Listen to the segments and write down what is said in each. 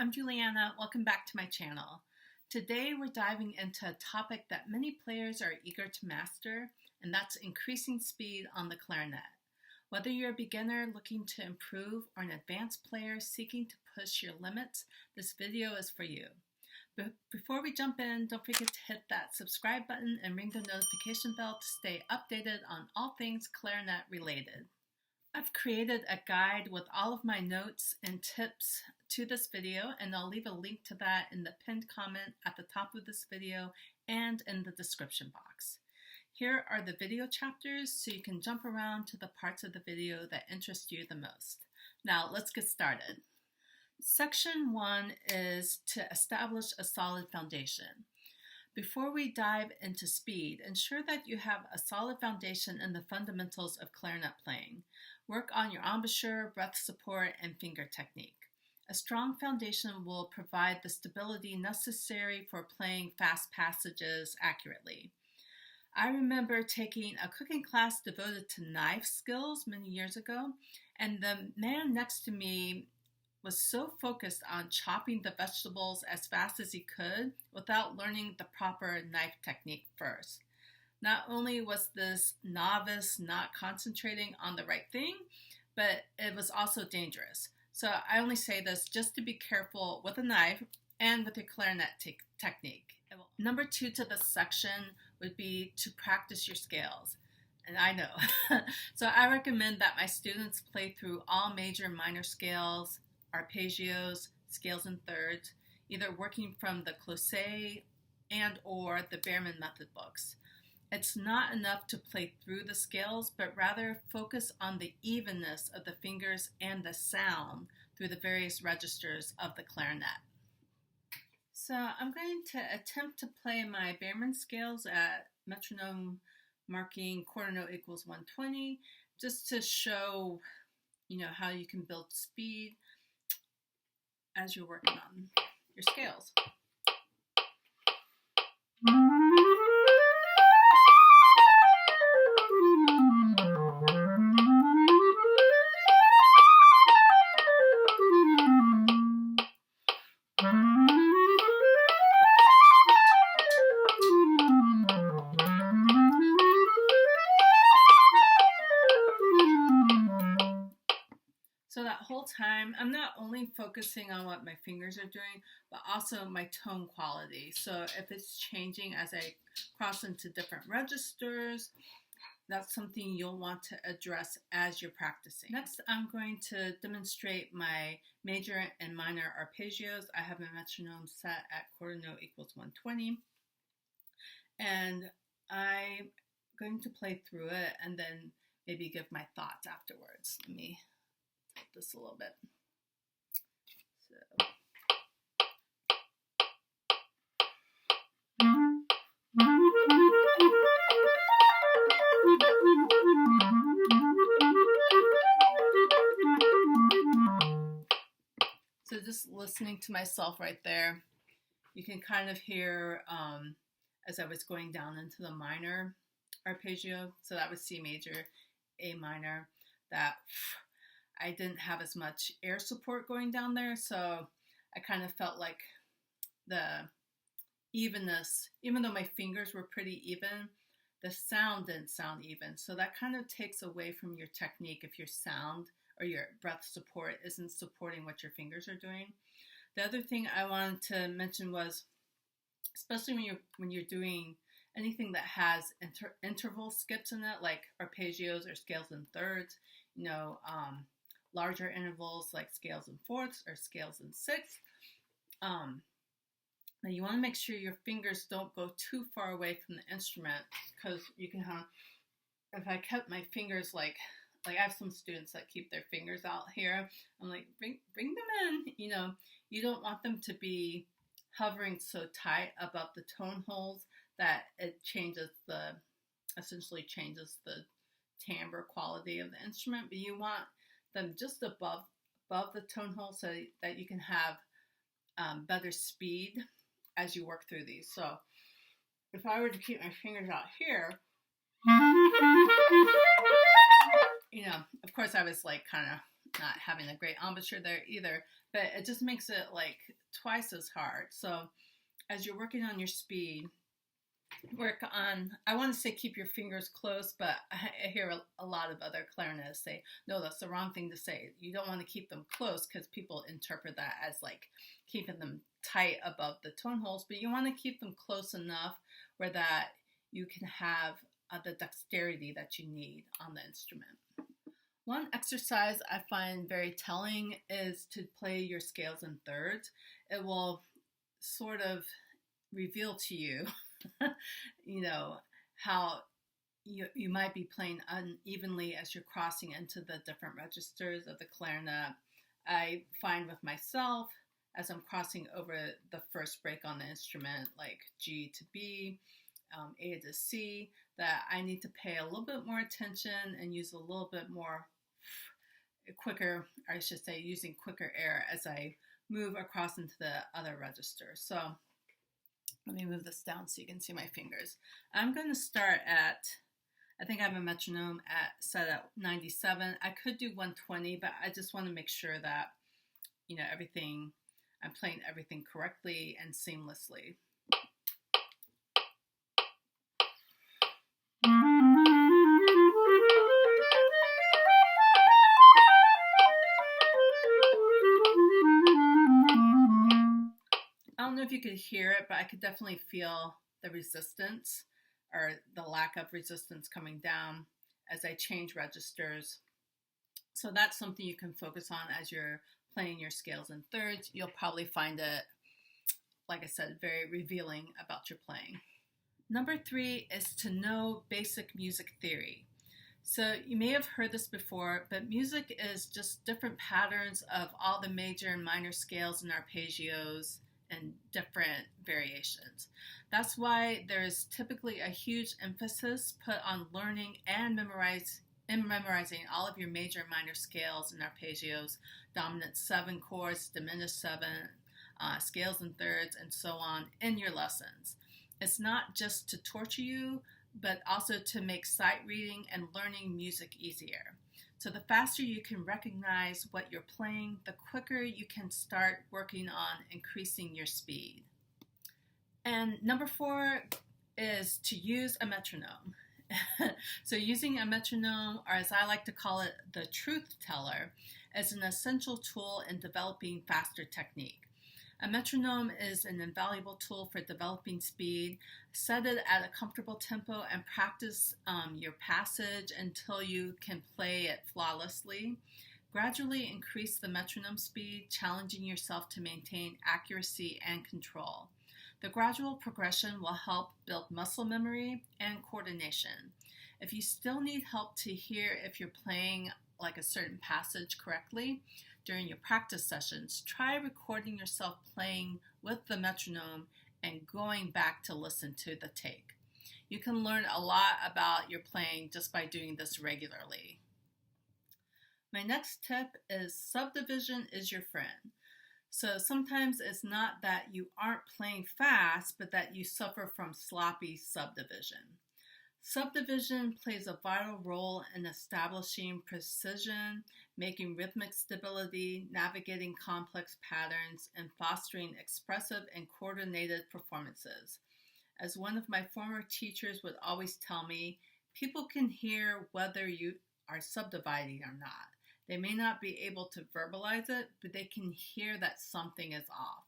I'm Julianna. Welcome back to my channel. Today we're diving into a topic that many players are eager to master, and that's increasing speed on the clarinet. Whether you're a beginner looking to improve or an advanced player seeking to push your limits, this video is for you. Before we jump in, don't forget to hit that subscribe button and ring the notification bell to stay updated on all things clarinet related. I've created a guide with all of my notes and tips to this video, and I'll leave a link to that in the pinned comment at the top of this video and in the description box. Here are the video chapters so you can jump around to the parts of the video that interest you the most. Now let's get started. Section 1 is to establish a solid foundation. Before we dive into speed, ensure that you have a solid foundation in the fundamentals of clarinet playing. Work on your embouchure, breath support, and finger technique. A strong foundation will provide the stability necessary for playing fast passages accurately. I remember taking a cooking class devoted to knife skills many years ago, and the man next to me was so focused on chopping the vegetables as fast as he could without learning the proper knife technique first. Not only was this novice not concentrating on the right thing, but it was also dangerous. So I only say this just to be careful with a knife and with your clarinet technique. Number 2 to this section would be to practice your scales. And I know. So I recommend that my students play through all major minor scales, arpeggios, scales and thirds, either working from the Clauset and or the Baermann method books. It's not enough to play through the scales, but rather focus on the evenness of the fingers and the sound through the various registers of the clarinet. So I'm going to attempt to play my Baermann scales at metronome marking quarter note equals 120, just to show, how you can build speed as you're working on your scales. So that whole time, I'm not only focusing on what my fingers are doing, but also my tone quality. So if it's changing as I cross into different registers, that's something you'll want to address as you're practicing. Next, I'm going to demonstrate my major and minor arpeggios. I have my metronome set at quarter note equals 120. And I'm going to play through it and then maybe give my thoughts afterwards. Let me this a little bit. So just listening to myself right there, you can kind of hear as I was going down into the minor arpeggio, so that was C major, A minor, that I didn't have as much air support going down there, so I kind of felt like the evenness, even though my fingers were pretty even, the sound didn't sound even. So that kind of takes away from your technique if your sound or your breath support isn't supporting what your fingers are doing. The other thing I wanted to mention was, especially when you're doing anything that has interval skips in it, like arpeggios or scales and thirds, larger intervals like scales and fourths or scales and sixths. Now you want to make sure your fingers don't go too far away from the instrument, because you can have, if I kept my fingers like I have some students that keep their fingers out here, I'm like, bring them in, you don't want them to be hovering so tight above the tone holes that it essentially changes the timbre quality of the instrument, but you want them just above the tone hole so that you can have better speed as you work through these. So if I were to keep my fingers out here, of course I was like kind of not having a great embouchure there either, but it just makes it like twice as hard. So as you're working on your speed, work on, I want to say keep your fingers close, but I hear a lot of other clarinetists say, no, that's the wrong thing to say. You don't want to keep them close because people interpret that as like keeping them tight above the tone holes, but you want to keep them close enough where that you can have the dexterity that you need on the instrument. One exercise I find very telling is to play your scales in thirds. It will sort of reveal to you, you know, how you might be playing unevenly as you're crossing into the different registers of the clarinet. I find with myself, as I'm crossing over the first break on the instrument, like G to B, A to C, that I need to pay a little bit more attention and use a little bit more quicker, or I should say using quicker air as I move across into the other register. So let me move this down so you can see my fingers. I'm going to start at, I think I have a metronome set at 97. I could do 120, but I just want to make sure that, you know, everything, I'm playing everything correctly and seamlessly. I don't know if you could hear it, but I could definitely feel the resistance or the lack of resistance coming down as I change registers. So that's something you can focus on as you're playing your scales in thirds. You'll probably find it, like I said, very revealing about your playing. Number 3 is to know basic music theory. So you may have heard this before, but music is just different patterns of all the major and minor scales and arpeggios and different variations. That's why there's typically a huge emphasis put on learning and memorizing all of your major and minor scales and arpeggios, dominant 7 chords, diminished 7, scales in thirds, and so on in your lessons. It's not just to torture you, but also to make sight reading and learning music easier. So the faster you can recognize what you're playing, the quicker you can start working on increasing your speed. And number 4 is to use a metronome. So using a metronome, or as I like to call it, the truth teller, is an essential tool in developing faster technique. A metronome is an invaluable tool for developing speed. Set it at a comfortable tempo and practice your passage until you can play it flawlessly. Gradually increase the metronome speed, challenging yourself to maintain accuracy and control. The gradual progression will help build muscle memory and coordination. If you still need help to hear if you're playing like a certain passage correctly, during your practice sessions, try recording yourself playing with the metronome and going back to listen to the take. You can learn a lot about your playing just by doing this regularly. My next tip is subdivision is your friend. So sometimes it's not that you aren't playing fast, but that you suffer from sloppy subdivision. Subdivision plays a vital role in establishing precision, making rhythmic stability, navigating complex patterns, and fostering expressive and coordinated performances. As one of my former teachers would always tell me, people can hear whether you are subdividing or not. They may not be able to verbalize it, but they can hear that something is off.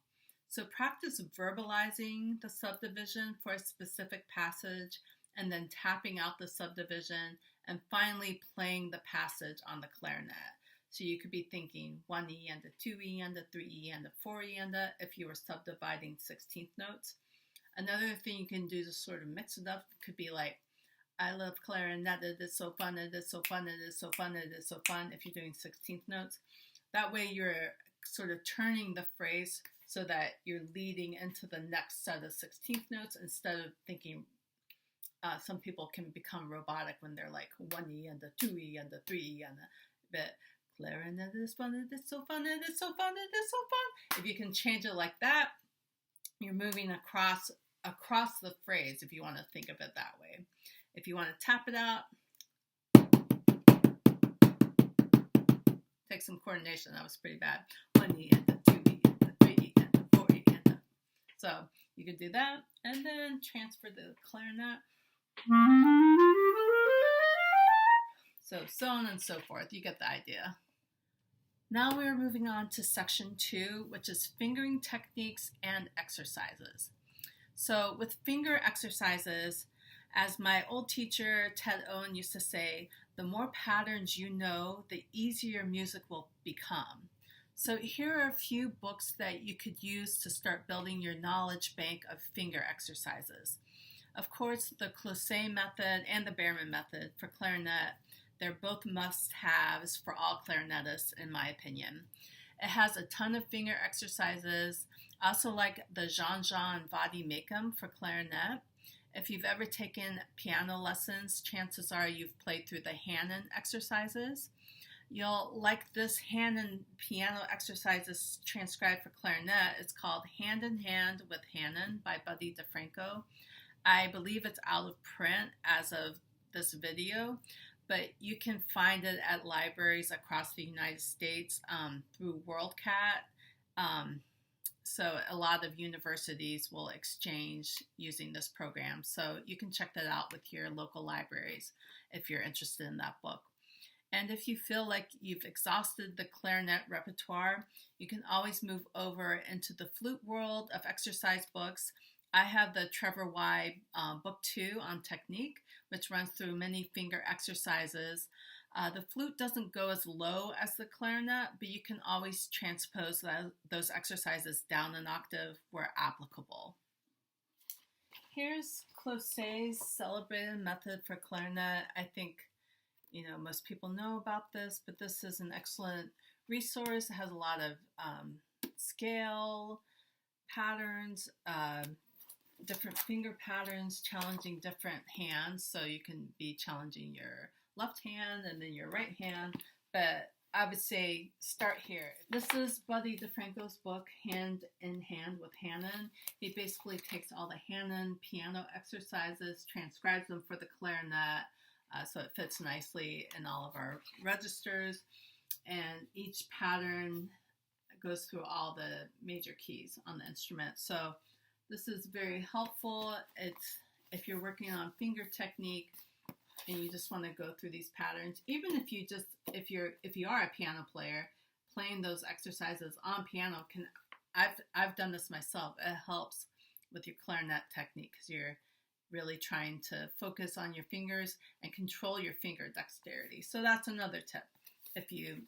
So practice verbalizing the subdivision for a specific passage, and then tapping out the subdivision, and finally playing the passage on the clarinet. So you could be thinking 1E and a 2E and a 3E and a 4E and a if you were subdividing 16th notes. Another thing you can do to sort of mix it up could be like, I love clarinet, it is so fun, it is so fun, it is so fun, it is so fun, if you're doing 16th notes. That way you're sort of turning the phrase so that you're leading into the next set of 16th notes instead of thinking. Some people can become robotic when they're like 1E and a 2E and a 3E and a bit. Clarinet is fun, it is so fun, it is so fun, it is so fun. If you can change it like that, you're moving across the phrase if you want to think of it that way. If you want to tap it out, Take some coordination. That was pretty bad. 1E and a 2E and a 3E and a 4E and a. So you could do that and then transfer the clarinet. So on and so forth. You get the idea. Now we are moving on to section 2, which is fingering techniques and exercises. So with finger exercises, as my old teacher Ted Owen used to say, the more patterns you know, the easier music will become. So here are a few books that you could use to start building your knowledge bank of finger exercises. Of course, the Clauset method and the Baermann method for clarinet, they're both must-haves for all clarinetists, in my opinion. It has a ton of finger exercises. I also like the Jean-Jean Vadi-Mak'em for clarinet. If you've ever taken piano lessons, chances are you've played through the Hanon exercises. You'll like this Hanon piano exercises transcribed for clarinet. It's called Hand in Hand with Hanon by Buddy DeFranco. I believe it's out of print as of this video, but you can find it at libraries across the United States through WorldCat. So a lot of universities will exchange using this program. So you can check that out with your local libraries if you're interested in that book. And if you feel like you've exhausted the clarinet repertoire, you can always move over into the flute world of exercise books. I have the Trevor Y book 2 on technique, which runs through many finger exercises. The flute doesn't go as low as the clarinet, but you can always transpose those exercises down an octave where applicable. Here's Clauset's celebrated method for clarinet. I think most people know about this, but this is an excellent resource. It has a lot of scale patterns, different finger patterns, challenging different hands. So you can be challenging your left hand and then your right hand. But I would say start here. This is Buddy DeFranco's book, Hand in Hand with Hanon. He basically takes all the Hanon piano exercises, transcribes them for the clarinet, so it fits nicely in all of our registers. And each pattern goes through all the major keys on the instrument. So this is very helpful. It's if you're working on finger technique and you just want to go through these patterns, even if you are a piano player, playing those exercises on piano I've done this myself. It helps with your clarinet technique because you're really trying to focus on your fingers and control your finger dexterity. So that's another tip. If you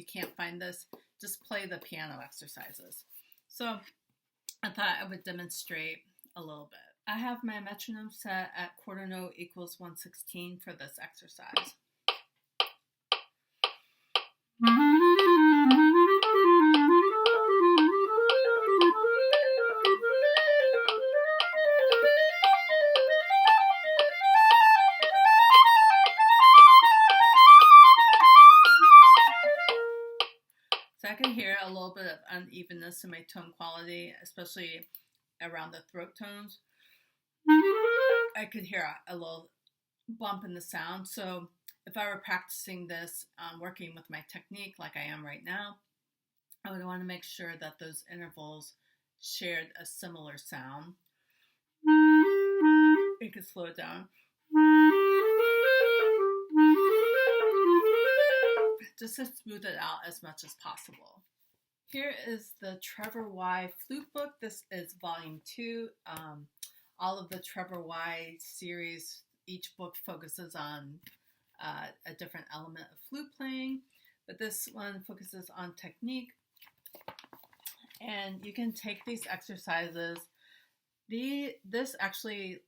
can't find this, just play the piano exercises. So I thought I would demonstrate a little bit. I have my metronome set at quarter note equals 1/16 for this exercise. So I can hear a little bit of unevenness in my tone quality, especially around the throat tones. I could hear a little bump in the sound. So if I were practicing this, working with my technique like I am right now, I would want to make sure that those intervals shared a similar sound. You could slow it down. Just to smooth it out as much as possible. Here is the Trevor Y flute book. This is volume 2. All of the Trevor Y series, each book focuses on a different element of flute playing, but this one focuses on technique. And you can take these exercises. This actually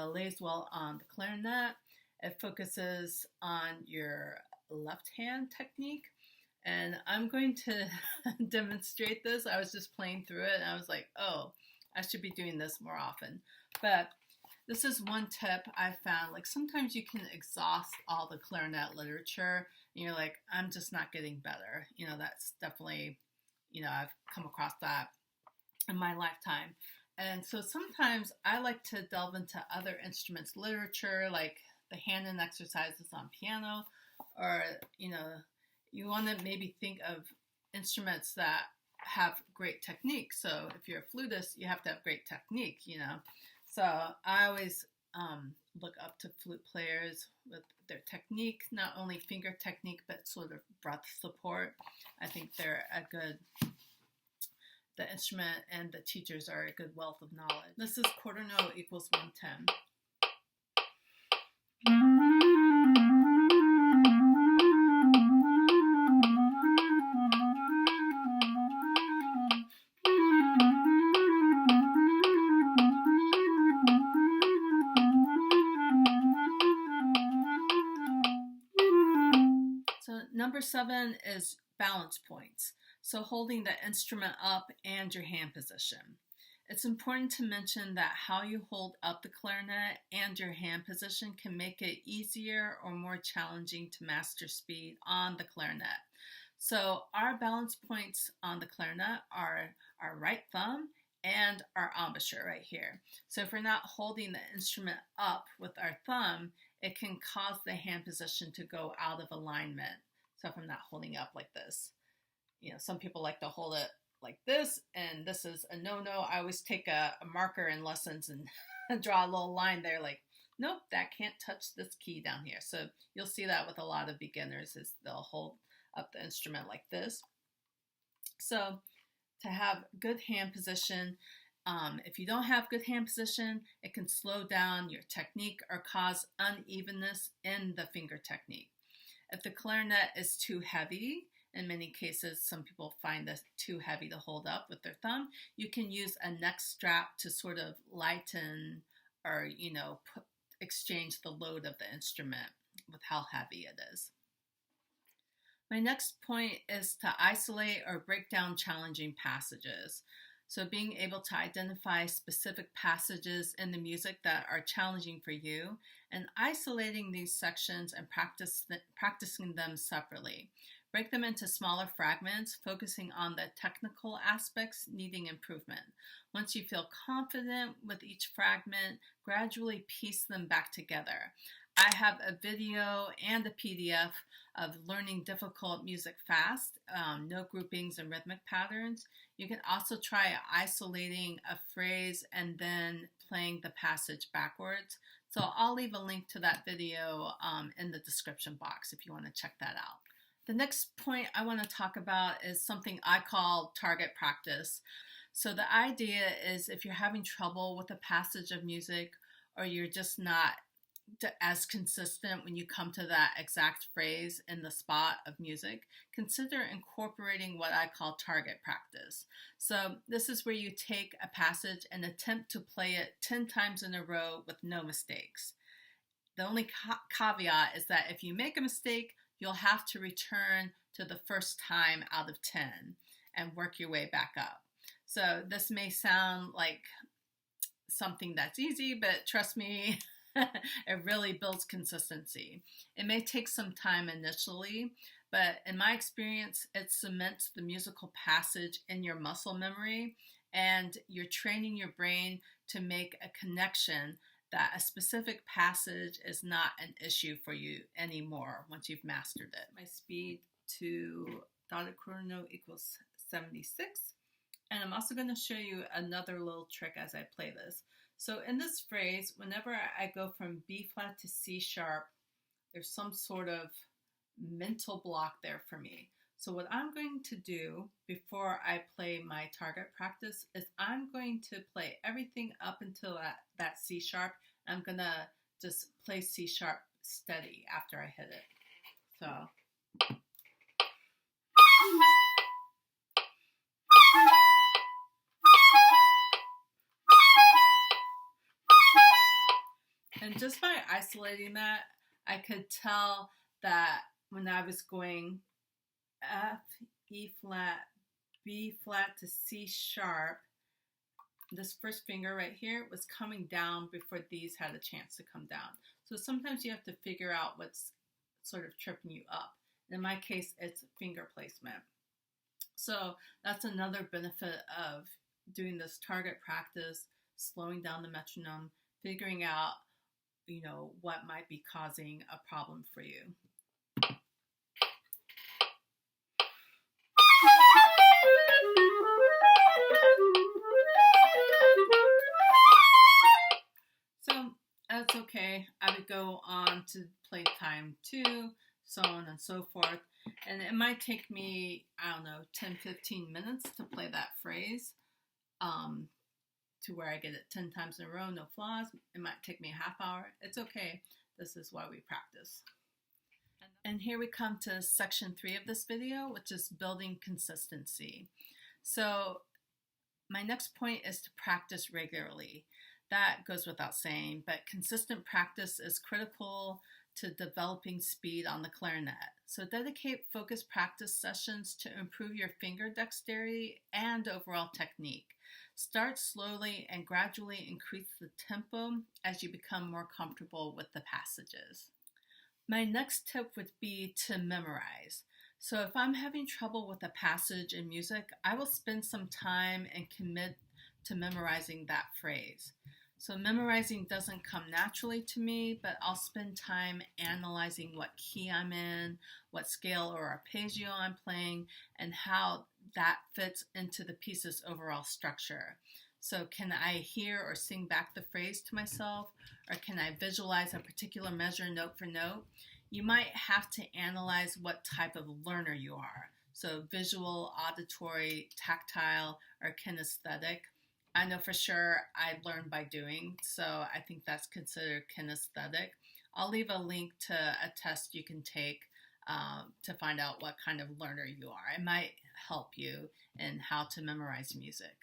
lays well on the clarinet. It focuses on your left hand technique, and I'm going to demonstrate this. I was just playing through it and I was like, oh, I should be doing this more often. But this is one tip I found. Like sometimes you can exhaust all the clarinet literature and you're like, I'm just not getting better. That's definitely, I've come across that in my lifetime. And so sometimes I like to delve into other instruments literature, like the Hanon exercises on piano, or you want to maybe think of instruments that have great technique. So if you're a flutist, you have to have great technique, you know. So I always look up to flute players with their technique, not only finger technique, but sort of breath support. I think they're the instrument and the teachers are a good wealth of knowledge. This is quarter note equals 110. So number 7 is balance points. So holding the instrument up and your hand position. It's important to mention that how you hold up the clarinet and your hand position can make it easier or more challenging to master speed on the clarinet. So our balance points on the clarinet are our right thumb and our embouchure right here. So if we're not holding the instrument up with our thumb, it can cause the hand position to go out of alignment. So if I'm not holding up like this, you know, some people like to hold it like this, and this is a no-no. I always take a marker in lessons and draw a little line there like, nope, that can't touch this key down here. So you'll see that with a lot of beginners is they'll hold up the instrument like this. So to have good hand position, if you don't have good hand position, it can slow down your technique or cause unevenness in the finger technique. If the clarinet is too heavy, in many cases, some people find this too heavy to hold up with their thumb, you can use a neck strap to sort of lighten or, you know, exchange the load of the instrument with how heavy it is. My next point is to isolate or break down challenging passages. So being able to identify specific passages in the music that are challenging for you and isolating these sections and practicing them separately. Break them into smaller fragments, focusing on the technical aspects needing improvement. Once you feel confident with each fragment, gradually piece them back together. I have a video and a PDF of learning difficult music fast, no groupings and rhythmic patterns. You can also try isolating a phrase and then playing the passage backwards. So I'll leave a link to that video in the description box if you want to check that out. The next point I want to talk about is something I call target practice. So the idea is if you're having trouble with a passage of music or you're just not as consistent when you come to that exact phrase in the spot of music, consider incorporating what I call target practice. So this is where you take a passage and attempt to play it 10 times in a row with no mistakes. The only caveat is that if you make a mistake, you'll have to return to the first time out of 10 and work your way back up. So this may sound like something that's easy, but trust me, it really builds consistency. It may take some time initially, but in my experience, it cements the musical passage in your muscle memory, and you're training your brain to make a connection that a specific passage is not an issue for you anymore once you've mastered it. My speed to dotted quarter note equals 76. And I'm also going to show you another little trick as I play this. So in this phrase, whenever I go from B flat to C sharp, there's some sort of mental block there for me. So what I'm going to do before I play my target practice is I'm going to play everything up until that C sharp. I'm going to just play C sharp steady after I hit it. So. And just by isolating that, I could tell that when I was going F, E flat, B flat to C sharp, this first finger right here was coming down before these had a chance to come down. So sometimes you have to figure out what's sort of tripping you up. In my case, it's finger placement. So that's another benefit of doing this target practice, slowing down the metronome, figuring out, you know, what might be causing a problem for you. to go on to play time 2, so on and so forth. And it might take me, I don't know, 10-15 minutes to play that phrase to where I get it 10 times in a row, no flaws. It might take me a half hour. It's okay. This is why we practice. And here we come to section 3 of this video, which is building consistency. So my next point is to practice regularly. That goes without saying, but consistent practice is critical to developing speed on the clarinet. So dedicate focused practice sessions to improve your finger dexterity and overall technique. Start slowly and gradually increase the tempo as you become more comfortable with the passages. My next tip would be to memorize. So if I'm having trouble with a passage in music, I will spend some time and commit to memorizing that phrase. So memorizing doesn't come naturally to me, but I'll spend time analyzing what key I'm in, what scale or arpeggio I'm playing, and how that fits into the piece's overall structure. So can I hear or sing back the phrase to myself, or can I visualize a particular measure note for note? You might have to analyze what type of learner you are. So visual, auditory, tactile, or kinesthetic. I know for sure I learned by doing, so I think that's considered kinesthetic. I'll leave a link to a test you can take to find out what kind of learner you are. It might help you in how to memorize music.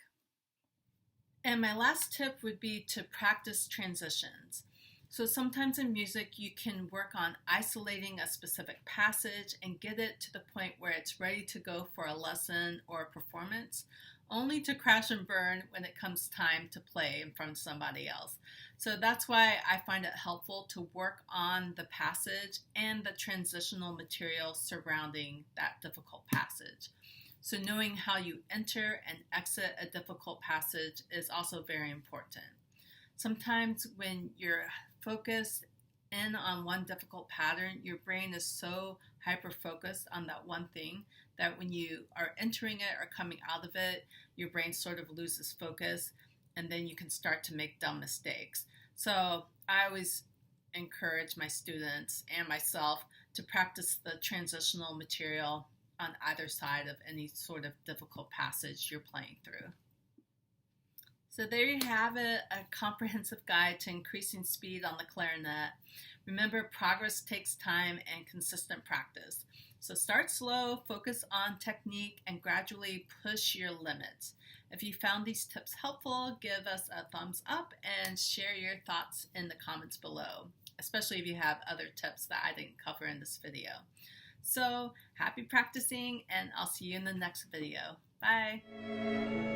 And my last tip would be to practice transitions. So sometimes in music you can work on isolating a specific passage and get it to the point where it's ready to go for a lesson or a performance, only to crash and burn when it comes time to play in front of somebody else. So that's why I find it helpful to work on the passage and the transitional material surrounding that difficult passage. So knowing how you enter and exit a difficult passage is also very important. Sometimes when you're focused in on one difficult pattern, your brain is so hyper-focused on that one thing that when you are entering it or coming out of it, your brain sort of loses focus, and then you can start to make dumb mistakes. So I always encourage my students and myself to practice the transitional material on either side of any sort of difficult passage you're playing through. So there you have it, a comprehensive guide to increasing speed on the clarinet. Remember, progress takes time and consistent practice. So start slow, focus on technique, and gradually push your limits. If you found these tips helpful, give us a thumbs up and share your thoughts in the comments below, especially if you have other tips that I didn't cover in this video. So happy practicing, and I'll see you in the next video. Bye!